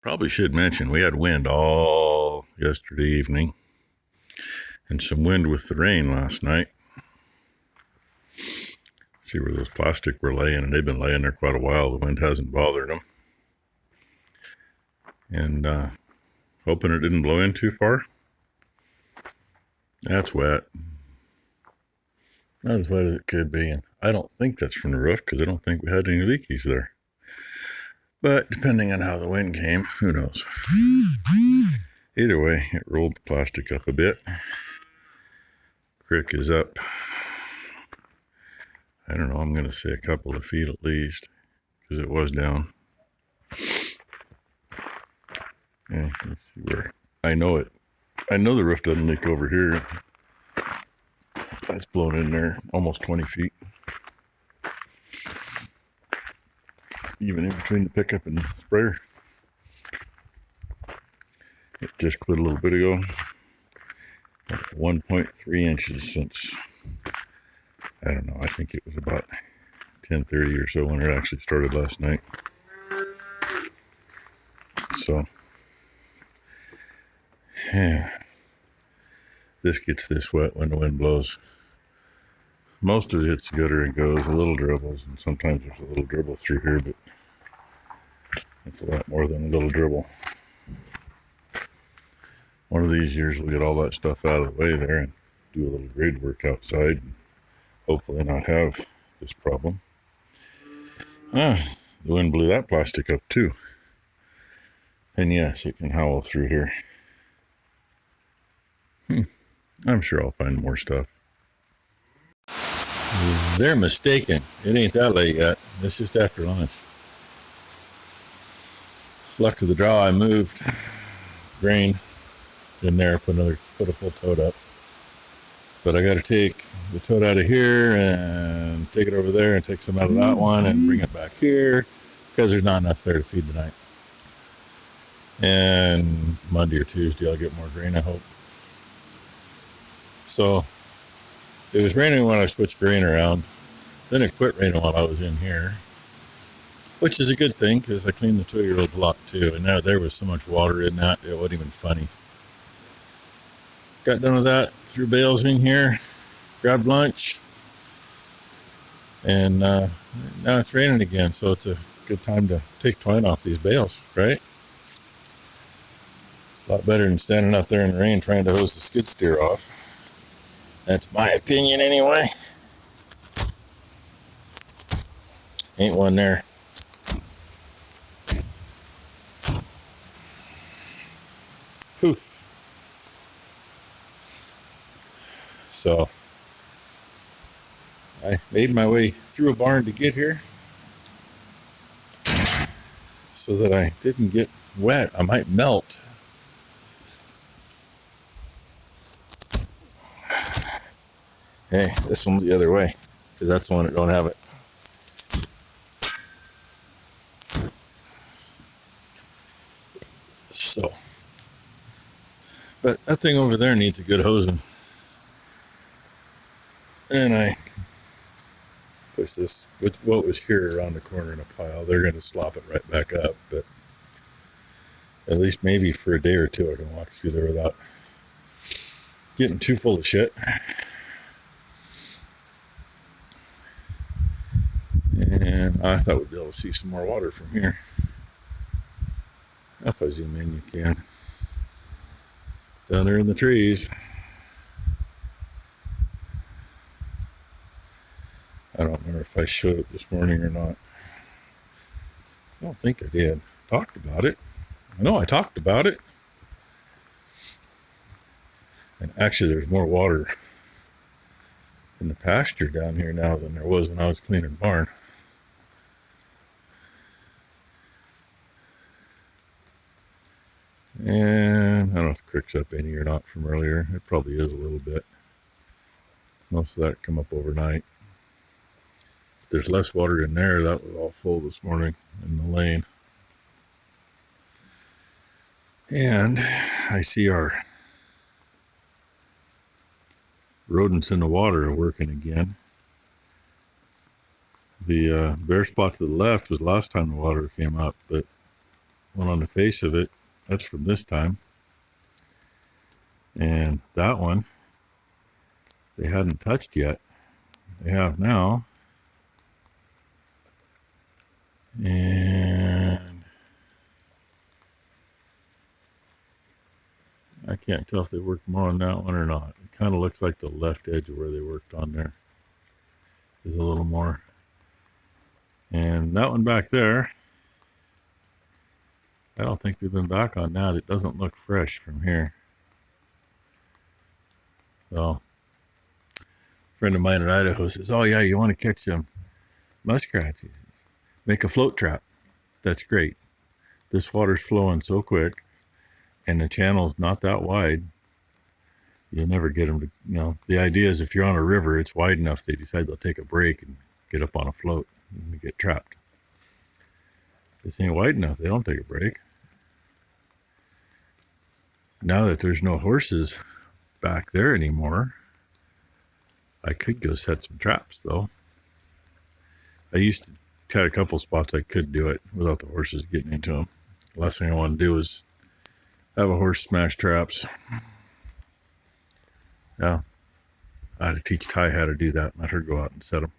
Probably should mention we had wind all yesterday evening and some wind with the rain last night. See where those plastic were laying, and they've been laying there quite a while. The wind hasn't bothered them. And hoping it didn't blow in too far. That's wet. Not as wet as it could be. And I don't think that's from the roof because I don't think we had any leakies there. But depending on how the wind came, who knows. Either way, it rolled the plastic up a bit. Creek is up, I don't know, I'm going to say a couple of feet at least, because it was down. Yeah, let's see where. I know the roof doesn't leak over here. That's blown in there almost 20 feet. Even in between the pickup and the sprayer. It just quit a little bit ago. 1.3 inches since, I don't know, I think it was about 10:30 or so when it actually started last night. So, yeah, this gets this wet when the wind blows. Most of it's gutter and goes, a little dribbles, and sometimes there's a little dribble through here, but it's a lot more than a little dribble. One of these years we'll get all that stuff out of the way there and do a little grade work outside and hopefully not have this problem. The wind blew that plastic up too. And yes, it can howl through here. I'm sure I'll find more stuff. They're mistaken. It ain't that late yet. It's just after lunch. Luck of the draw, I moved grain in there, put a full tote up. But I got to take the tote out of here and take it over there and take some out of that one and bring it back here because there's not enough there to feed the night. And Monday or Tuesday I'll get more grain, I hope. So it was raining when I switched grain around. Then it quit raining while I was in here, which is a good thing because I cleaned the 2-year-old's lot too. And now there was so much water in that, it wasn't even funny. Got done with that, threw bales in here, grabbed lunch, and now it's raining again, so it's a good time to take twine off these bales, right? A lot better than standing out there in the rain trying to hose the skid steer off. That's my opinion anyway. Ain't one there. Poof. So I made my way through a barn to get here so that I didn't get wet. I might melt. Hey, this one's the other way because that's the one that don't have it. So, but that thing over there needs a good hosing. And I push this with what was here around the corner in a pile. They're going to slop it right back up, but at least maybe for a day or two I can walk through there without getting too full of shit. And I thought we'd be able to see some more water from here. If I zoom in, you can. Down there in the trees. I don't remember if I showed it this morning or not. I don't think I did. Talked about it. I know I talked about it. And actually there's more water in the pasture down here now than there was when I was cleaning the barn. And I don't know if the creek's up any or not from earlier. It probably is a little bit. Most of that come up overnight. If there's less water in there, that was all full this morning in the lane. And I see our rodents in the water are working again. The bare spot to the left was the last time the water came up, but one on the face of it, that's from this time. And that one, they hadn't touched yet. They have now. And I can't tell if they worked more on that one or not. It kind of looks like the left edge of where they worked on there is a little more. And that one back there, I don't think they've been back on that. It doesn't look fresh from here. So, a friend of mine in Idaho says, oh yeah, you want to catch some muskrats? He says, make a float trap. That's great. This water's flowing so quick, and the channel's not that wide. You'll never get them to, you know, the idea is if you're on a river, it's wide enough, they decide they'll take a break and get up on a float and get trapped. This ain't wide enough, they don't take a break. Now that there's no horses back there anymore, I could go set some traps though. I used to had a couple spots I could do it without the horses getting into them. The last thing I want to do is have a horse smash traps. Yeah, I had to teach Ty how to do that, let her go out and set them.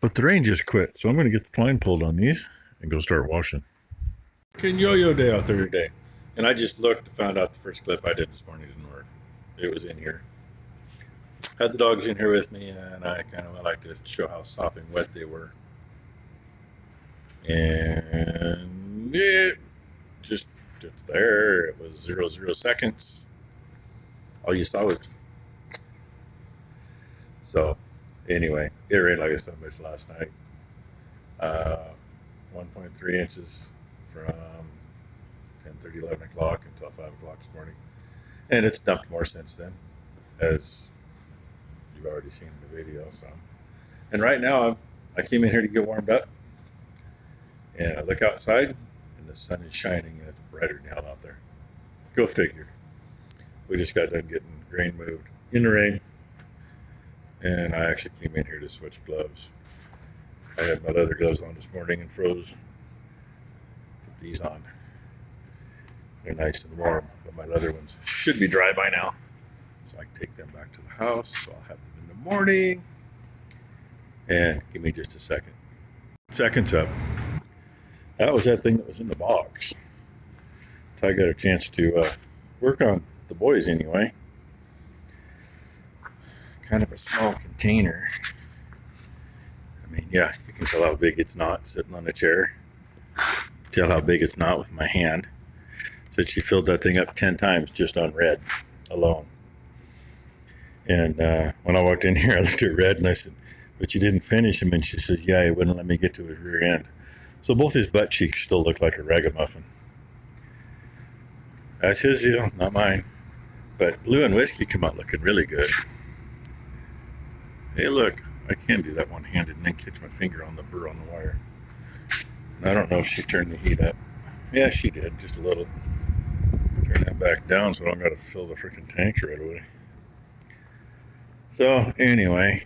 But the rain just quit, so I'm going to get the twine pulled on these and go start washing. Fucking yo-yo day out there today. And I just looked and found out the first clip I did this morning didn't work. It was in here. Had the dogs in here with me, and I kind of like to show how sopping wet they were. And it just, it's there. It was 0 seconds. All you saw was. So, anyway, it rained like a son of a bitch last night. 1.3 inches from 10:30, 11 o'clock until 5 o'clock this morning. And it's dumped more since then, as you've already seen in the video. So, and right now, I came in here to get warmed up. And I look outside, and the sun is shining, and it's brighter than hell out there. Go figure. We just got done getting grain moved in the rain, and I actually came in here to switch gloves. I had my leather gloves on this morning and froze. Put these on. They're nice and warm, but my leather ones should be dry by now. So I can take them back to the house, so I'll have them in the morning. And give me just a second. Seconds up. That was that thing that was in the box. So I got a chance to work on the boys anyway. Kind of a small container. I mean, yeah, you can tell how big it's not sitting on a chair. Tell how big it's not with my hand. So she filled that thing up 10 times just on red alone. And when I walked in here, I looked at Red and I said, but you didn't finish him. And she said, yeah, he wouldn't let me get to his rear end. So both his butt cheeks still look like a ragamuffin. That's his deal, not mine. But Blue and Whiskey come out looking really good. Hey, look, I can do that one-handed and then catch my finger on the burr on the wire. I don't know if she turned the heat up. Yeah, she did, just a little. Turn that back down so I don't got to fill the freaking tank right away. So, anyway,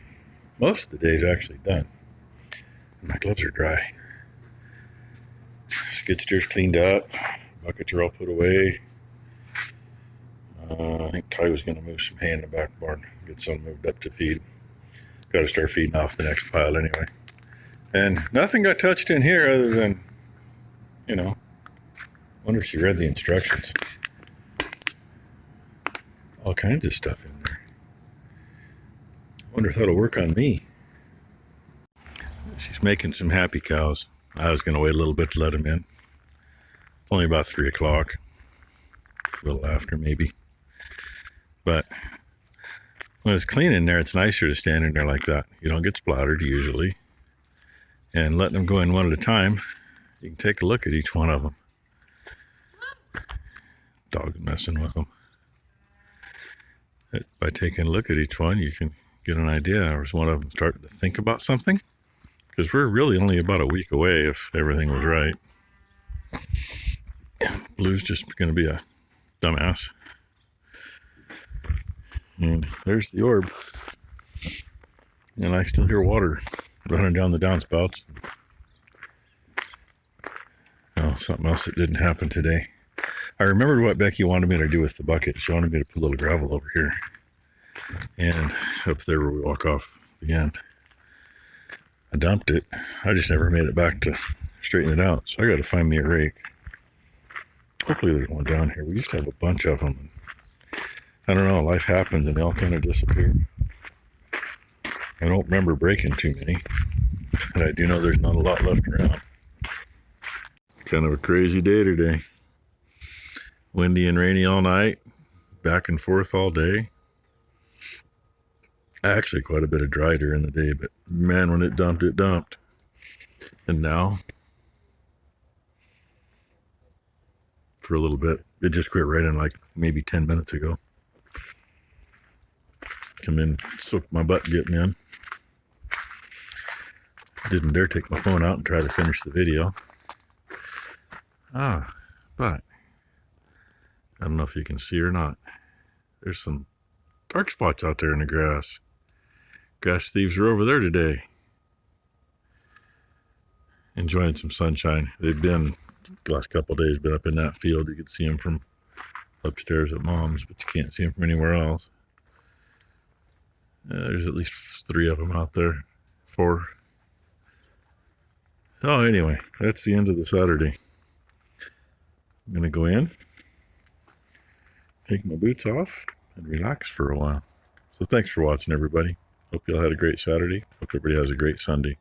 most of the day's actually done. My gloves are dry. Skid steer's cleaned up. Buckets are all put away. I think Ty was going to move some hay in the back barn. Get some moved up to feed. Got to start feeding off the next pile anyway. And nothing got touched in here other than, you know, wonder if she read the instructions. All kinds of stuff in there. Wonder if that'll work on me. She's making some happy cows. I was going to wait a little bit to let them in. It's only about 3 o'clock. A little after maybe. But when it's clean in there, it's nicer to stand in there like that. You don't get splattered usually. And letting them go in one at a time, you can take a look at each one of them. Dog's messing with them. By taking a look at each one, you can get an idea. Is one of them starting to think about something? Because we're really only about a week away if everything was right. Blue's just going to be a dumbass. And there's the orb. And I still hear water running down the downspouts. Oh, something else that didn't happen today. I remembered what Becky wanted me to do with the bucket. She wanted me to put a little gravel over here and up there where we walk off the end. I dumped it. I just never made it back to straighten it out. So I got to find me a rake. Hopefully there's one down here. We used to have a bunch of them. I don't know. Life happens and they all kind of disappear. I don't remember breaking too many, but I do know there's not a lot left around. Kind of a crazy day today. Windy and rainy all night, back and forth all day. Actually, quite a bit of dry during the day, but man, when it dumped, it dumped. And now, for a little bit, it just quit raining like maybe 10 minutes ago. Come in, soaked my butt getting in. Didn't dare take my phone out and try to finish the video. But I don't know if you can see or not. There's some dark spots out there in the grass. Grass thieves are over there today, enjoying some sunshine. They've been, the last couple of days, been up in that field. You can see them from upstairs at Mom's, but you can't see them from anywhere else. There's at least 3 of them out there. 4. Oh, anyway, that's the end of the Saturday. I'm going to go in, take my boots off, and relax for a while. So thanks for watching, everybody. Hope you all had a great Saturday. Hope everybody has a great Sunday.